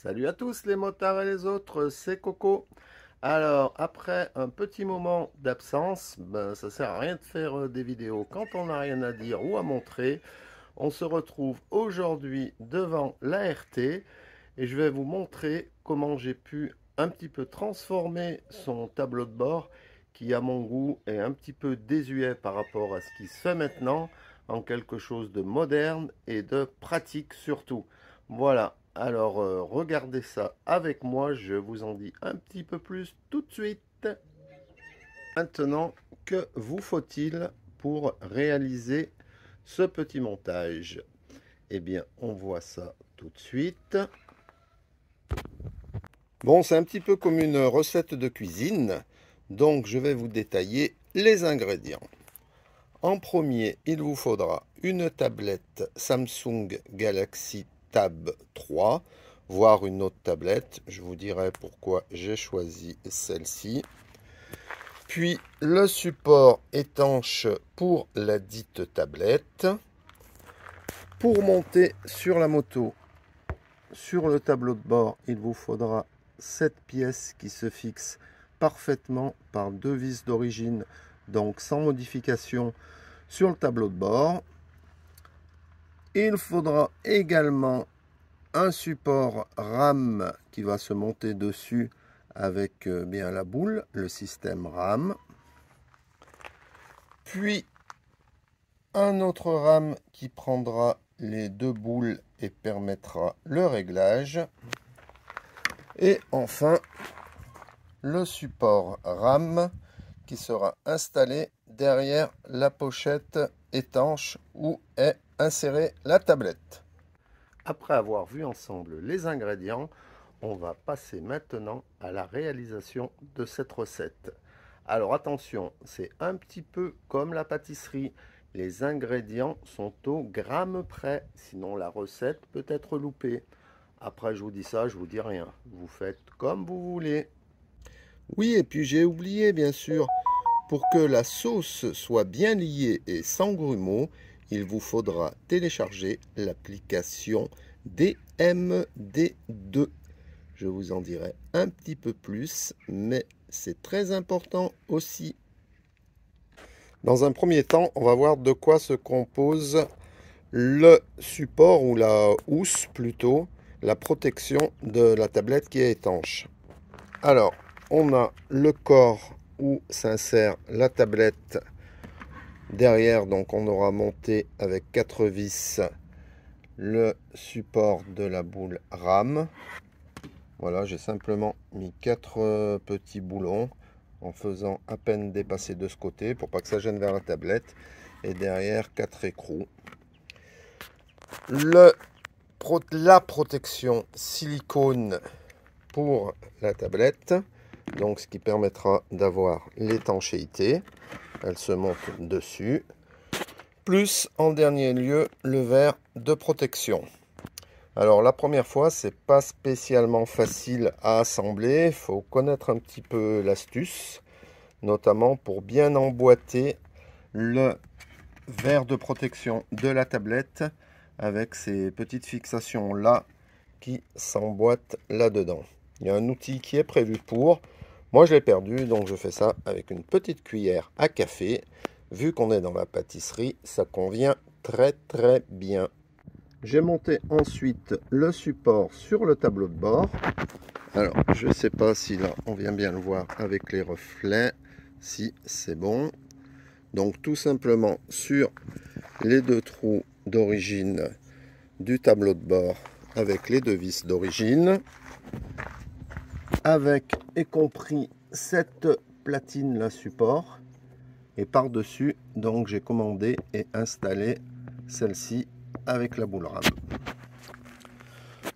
Salut à tous les motards et les autres, c'est Coco. Alors, après un petit moment d'absence, ça sert à rien de faire des vidéos quand on n'a rien à dire ou à montrer. On se retrouve aujourd'hui devant l'ART et je vais vous montrer comment j'ai pu un petit peu transformer son tableau de bord qui, à mon goût, est un petit peu désuet par rapport à ce qui se fait maintenant en quelque chose de moderne et de pratique surtout. Voilà, alors regardez ça avec moi, je vous en dis un petit peu plus tout de suite. Maintenant, que vous faut-il pour réaliser ce petit montage? Eh bien, on voit ça tout de suite. Bon, c'est un petit peu comme une recette de cuisine, donc je vais vous détailler les ingrédients. En premier, il vous faudra une tablette Samsung Galaxy Tab 3, voire une autre tablette. Je vous dirai pourquoi j'ai choisi celle-ci. Puis le support étanche pour la dite tablette. Pour monter sur la moto, sur le tableau de bord, il vous faudra cette pièce qui se fixe parfaitement par deux vis d'origine, donc sans modification sur le tableau de bord. Il faudra également un support RAM qui va se monter dessus avec bien la boule, le système RAM. Puis un autre RAM qui prendra les deux boules et permettra le réglage. Et enfin, le support RAM qui sera installé derrière la pochette étanche où est insérée la tablette. Après avoir vu ensemble les ingrédients, on va passer maintenant à la réalisation de cette recette. Alors attention, c'est un petit peu comme la pâtisserie. Les ingrédients sont au gramme près, sinon la recette peut être loupée. Après, je vous dis ça, je vous dis rien. Vous faites comme vous voulez. Oui, et puis j'ai oublié, bien sûr, pour que la sauce soit bien liée et sans grumeaux, il vous faudra télécharger l'application DMD2. Je vous en dirai un petit peu plus, mais c'est très important aussi. Dans un premier temps, on va voir de quoi se compose le support ou la housse plutôt, la protection de la tablette qui est étanche. Alors, on a le corps où s'insère la tablette derrière, donc on aura monté avec 4 vis le support de la boule RAM. Voilà, j'ai simplement mis 4 petits boulons en faisant à peine dépasser de ce côté pour pas que ça gêne vers la tablette. Et derrière, 4 écrous. La protection silicone pour la tablette, donc ce qui permettra d'avoir l'étanchéité. Elle se monte dessus. Plus, en dernier lieu, le verre de protection. Alors la première fois, c'est pas spécialement facile à assembler. Il faut connaître un petit peu l'astuce, notamment pour bien emboîter le verre de protection de la tablette avec ces petites fixations là qui s'emboîtent là-dedans. Il y a un outil qui est prévu pour. Moi, je l'ai perdu, donc je fais ça avec une petite cuillère à café. Vu qu'on est dans la pâtisserie, ça convient très très bien. J'ai monté ensuite le support sur le tableau de bord. Alors, je ne sais pas si là, on vient bien le voir avec les reflets. Si, c'est bon. Donc, tout simplement sur les deux trous d'origine du tableau de bord avec les deux vis d'origine. Avec y compris cette platine là support. Et par-dessus, donc j'ai commandé et installé celle-ci avec la boule RAM.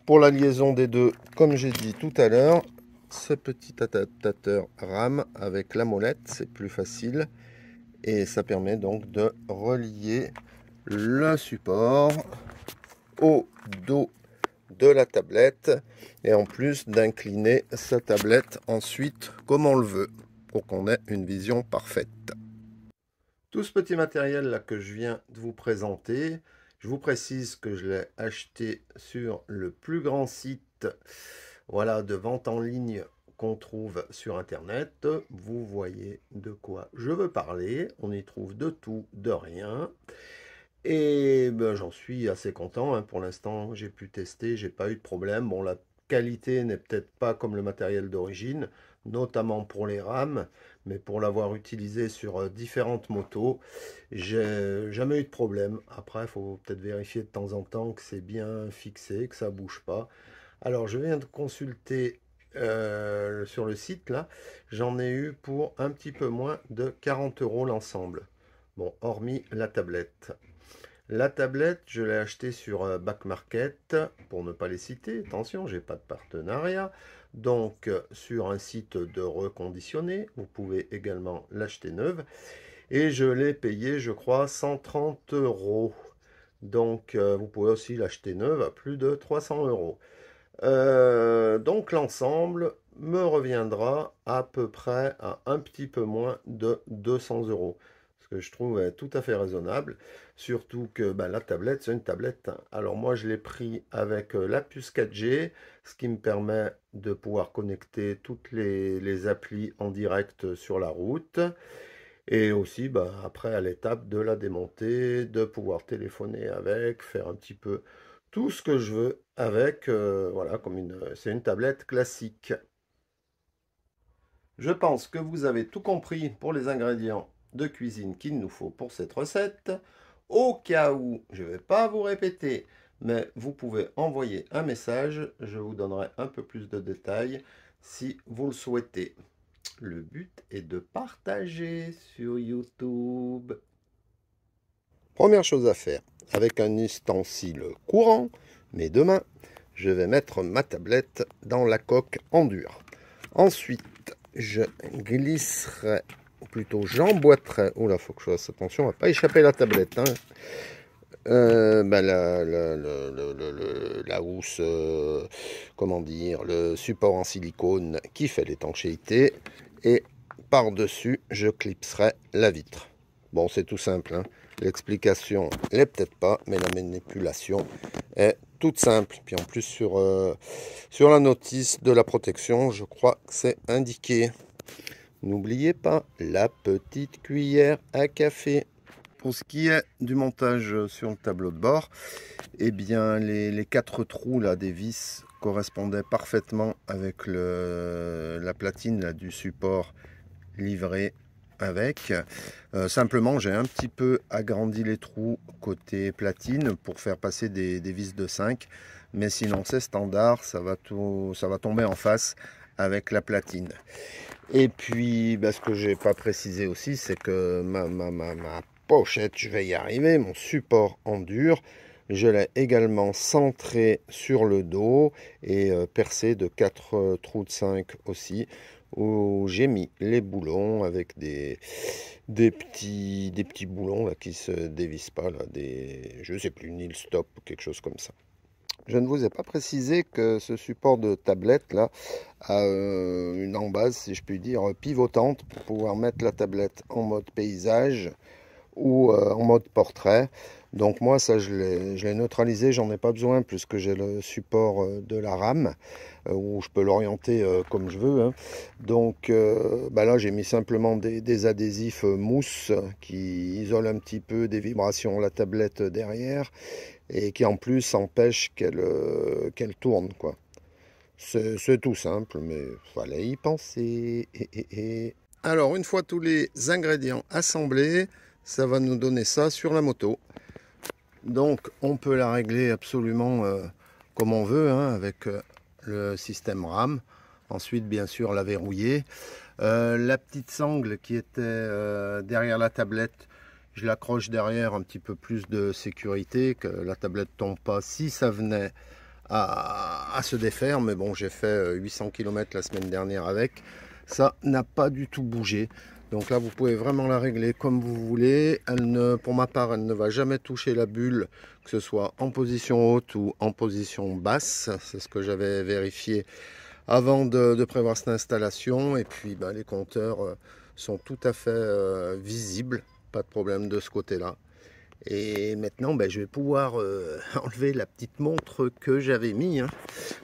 Pour la liaison des deux, comme j'ai dit tout à l'heure, ce petit adaptateur RAM avec la molette, c'est plus facile. Et ça permet donc de relier le support au dos de la tablette. Et en plus d'incliner sa tablette ensuite comme on le veut, pour qu'on ait une vision parfaite. Tout ce petit matériel là que je viens de vous présenter, Je vous précise que je l'ai acheté sur le plus grand site, voilà, de vente en ligne qu'on trouve sur internet. Vous voyez de quoi je veux parler. On y trouve de tout, de rien. Et ben, j'en suis assez content, hein. Pour l'instant, j'ai pu tester, j'ai pas eu de problème. Bon, la qualité n'est peut-être pas comme le matériel d'origine, notamment pour les rames, mais pour l'avoir utilisé sur différentes motos, j'ai jamais eu de problème. Après, il faut peut-être vérifier de temps en temps que c'est bien fixé, que ça bouge pas. Alors, je viens de consulter sur le site là, j'en ai eu pour un petit peu moins de 40 € l'ensemble. Bon, hormis la tablette. La tablette, je l'ai achetée sur Back Market, pour ne pas les citer. Attention, j'ai pas de partenariat. Donc, sur un site de reconditionné, vous pouvez également l'acheter neuve. Et je l'ai payé, je crois, 130 €. Donc, vous pouvez aussi l'acheter neuve à plus de 300 €. Donc, l'ensemble me reviendra à peu près à un petit peu moins de 200 €. Ce que je trouve tout à fait raisonnable. Surtout que bah, la tablette, c'est une tablette, hein. Alors moi, je l'ai pris avec la puce 4G, ce qui me permet de pouvoir connecter toutes les applis en direct sur la route. Et aussi, bah, après, à l'étape de la démonter, de pouvoir téléphoner avec, faire un petit peu tout ce que je veux avec. Voilà, c'est une tablette classique. Je pense que vous avez tout compris pour les ingrédients de cuisine qu'il nous faut pour cette recette. Au cas où, je ne vais pas vous répéter, mais vous pouvez envoyer un message. Je vous donnerai un peu plus de détails si vous le souhaitez. Le but est de partager sur YouTube. Première chose à faire, avec un ustensile courant, mes deux mains, je vais mettre ma tablette dans la coque en dur. Ensuite, je glisserai, ou plutôt j'emboîterai, oula, faut que je fasse attention, on va pas échapper la tablette, hein. La housse, comment dire, le support en silicone qui fait l'étanchéité, et par-dessus, je clipserai la vitre. Bon, c'est tout simple, hein. L'explication n'est peut-être pas, mais la manipulation est toute simple. Puis en plus, sur la notice de la protection, je crois que c'est indiqué. N'oubliez pas la petite cuillère à café. Pour ce qui est du montage sur le tableau de bord, eh bien, les 4 trous là, des vis correspondaient parfaitement avec la platine là, du support livré avec. Simplement, j'ai un petit peu agrandi les trous côté platine pour faire passer des vis de 5. Mais sinon, c'est standard, ça va tomber en face avec la platine. Et puis, ce que j'ai pas précisé aussi, c'est que ma pochette, je vais y arriver, mon support en dur, je l'ai également centré sur le dos et percé de 4 trous de 5 aussi, où j'ai mis les boulons avec des petits boulons là, qui se dévissent pas, là, je sais plus, Nil Stop ou quelque chose comme ça. Je ne vous ai pas précisé que ce support de tablette là a une embase, si je puis dire, pivotante pour pouvoir mettre la tablette en mode paysage ou en mode portrait. Donc moi ça je l'ai neutralisé, j'en ai pas besoin puisque j'ai le support de la rame où je peux l'orienter comme je veux, hein. Donc là j'ai mis simplement des adhésifs mousse qui isolent un petit peu des vibrations la tablette derrière et qui en plus empêchent qu'elle tourne, quoi. C'est tout simple, mais fallait y penser. Alors, une fois tous les ingrédients assemblés, ça va nous donner ça sur la moto. Donc, on peut la régler absolument comme on veut, hein, avec le système RAM. Ensuite, bien sûr, la verrouiller. La petite sangle qui était derrière la tablette, je l'accroche derrière, un petit peu plus de sécurité, que la tablette tombe pas si ça venait à se défaire. Mais bon, j'ai fait 800 km la semaine dernière avec. Ça n'a pas du tout bougé. Donc là, vous pouvez vraiment la régler comme vous voulez. Pour ma part, elle ne va jamais toucher la bulle, que ce soit en position haute ou en position basse. C'est ce que j'avais vérifié avant de prévoir cette installation. Et puis, les compteurs sont tout à fait visibles. Pas de problème de ce côté-là. Et maintenant, ben, je vais pouvoir enlever la petite montre que j'avais mis, hein,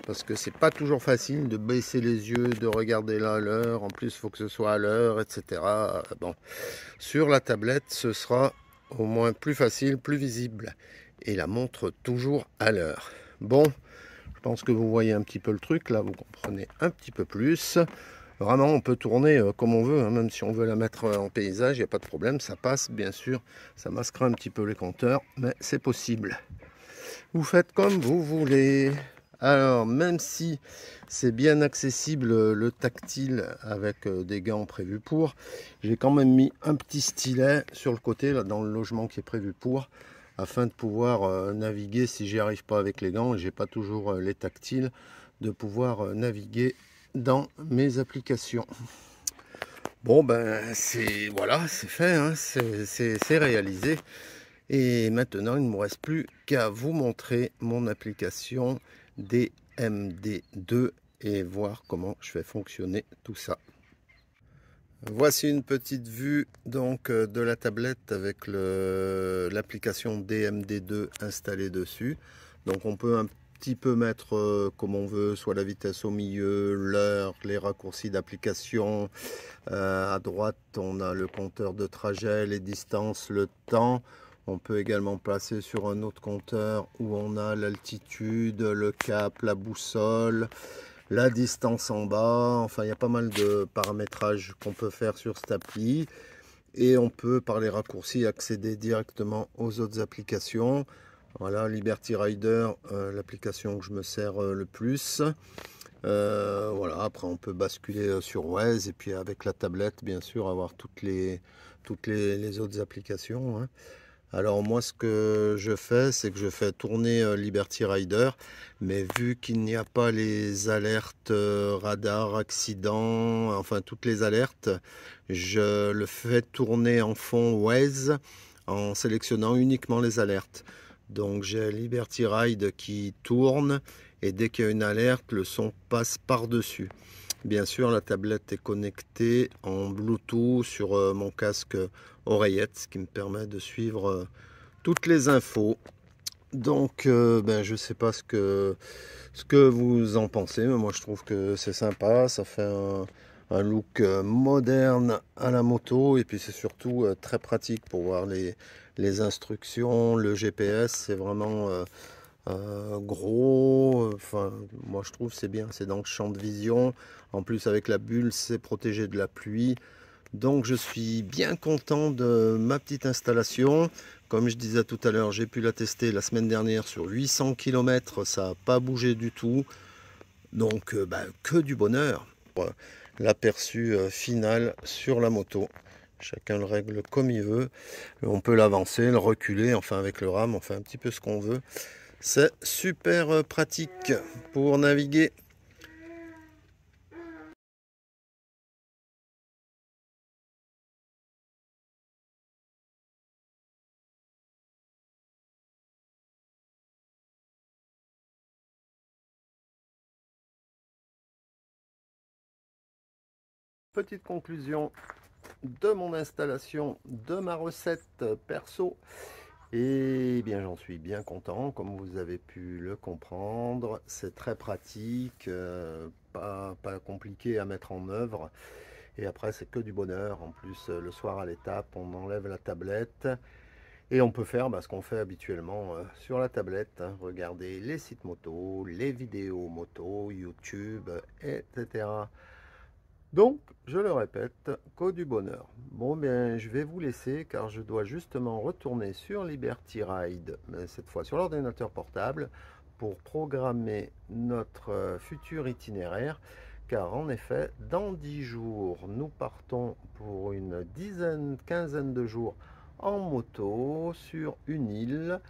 parce que c'est pas toujours facile de baisser les yeux, de regarder là l'heure. En plus, il faut que ce soit à l'heure, etc. Bon, sur la tablette, ce sera au moins plus facile, plus visible. Et la montre toujours à l'heure. Bon, je pense que vous voyez un petit peu le truc. Là, vous comprenez un petit peu plus. Vraiment, on peut tourner comme on veut, hein, même si on veut la mettre en paysage, il n'y a pas de problème, ça passe bien sûr, ça masquera un petit peu les compteurs, mais c'est possible. Vous faites comme vous voulez. Alors, même si c'est bien accessible le tactile avec des gants prévus pour, j'ai quand même mis un petit stylet sur le côté, là, dans le logement qui est prévu pour, afin de pouvoir naviguer si j'y arrive pas avec les gants, et j'ai pas toujours les tactiles, de pouvoir naviguer dans mes applications. Bon ben c'est voilà, c'est fait, hein, c'est réalisé. Et maintenant il ne me reste plus qu'à vous montrer mon application DMD2 et voir comment je fais fonctionner tout ça. Voici une petite vue donc de la tablette avec l'application DMD2 installée dessus. Donc on peut un petit peu mettre comme on veut, soit la vitesse au milieu, l'heure, les raccourcis d'application. À droite on a le compteur de trajet, les distances, le temps. On peut également passer sur un autre compteur où on a l'altitude, le cap, la boussole, la distance en bas. Enfin, il y a pas mal de paramétrages qu'on peut faire sur cette appli. Et on peut, par les raccourcis, accéder directement aux autres applications. Voilà, Liberty Rider, l'application que je me sers le plus. Voilà, après on peut basculer sur Waze et puis avec la tablette, bien sûr, avoir toutes les autres applications, hein. Alors moi ce que je fais, c'est que je fais tourner Liberty Rider, mais vu qu'il n'y a pas les alertes radar, accident, enfin toutes les alertes, je le fais tourner en fond Waze en sélectionnant uniquement les alertes. Donc j'ai Liberty Ride qui tourne et dès qu'il y a une alerte, le son passe par-dessus. Bien sûr, la tablette est connectée en Bluetooth sur mon casque oreillette, ce qui me permet de suivre toutes les infos. Donc, ben, je ne sais pas ce que vous en pensez, mais moi je trouve que c'est sympa, ça fait un look moderne à la moto, et puis c'est surtout très pratique pour voir les instructions, le GPS, c'est vraiment gros, enfin moi je trouve c'est bien, c'est dans le champ de vision, en plus avec la bulle c'est protégé de la pluie, donc je suis bien content de ma petite installation. Comme je disais tout à l'heure, j'ai pu la tester la semaine dernière sur 800 km, ça n'a pas bougé du tout, donc bah, que du bonheur. L'aperçu final sur la moto, chacun le règle comme il veut, on peut l'avancer, le reculer, enfin avec le RAM, on fait un petit peu ce qu'on veut. C'est super pratique pour naviguer. Petite conclusion de mon installation, de ma recette perso. Et bien j'en suis bien content, comme vous avez pu le comprendre. C'est très pratique, pas compliqué à mettre en œuvre. Et après c'est que du bonheur. En plus le soir à l'étape, on enlève la tablette. Et on peut faire ce qu'on fait habituellement sur la tablette, hein, regarder les sites moto, les vidéos moto, YouTube, etc. Donc, je le répète, que du bonheur. Bon, bien, je vais vous laisser car je dois justement retourner sur Liberty Ride, mais cette fois sur l'ordinateur portable, pour programmer notre futur itinéraire. Car en effet, dans 10 jours, nous partons pour une quinzaine de jours en moto sur une île.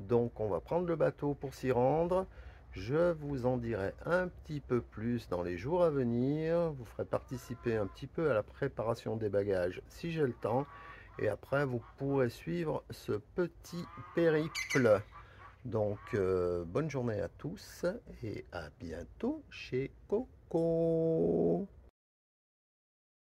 Donc, on va prendre le bateau pour s'y rendre. Je vous en dirai un petit peu plus dans les jours à venir. Vous ferez participer un petit peu à la préparation des bagages si j'ai le temps. Et après, vous pourrez suivre ce petit périple. Donc, bonne journée à tous et à bientôt chez Coco.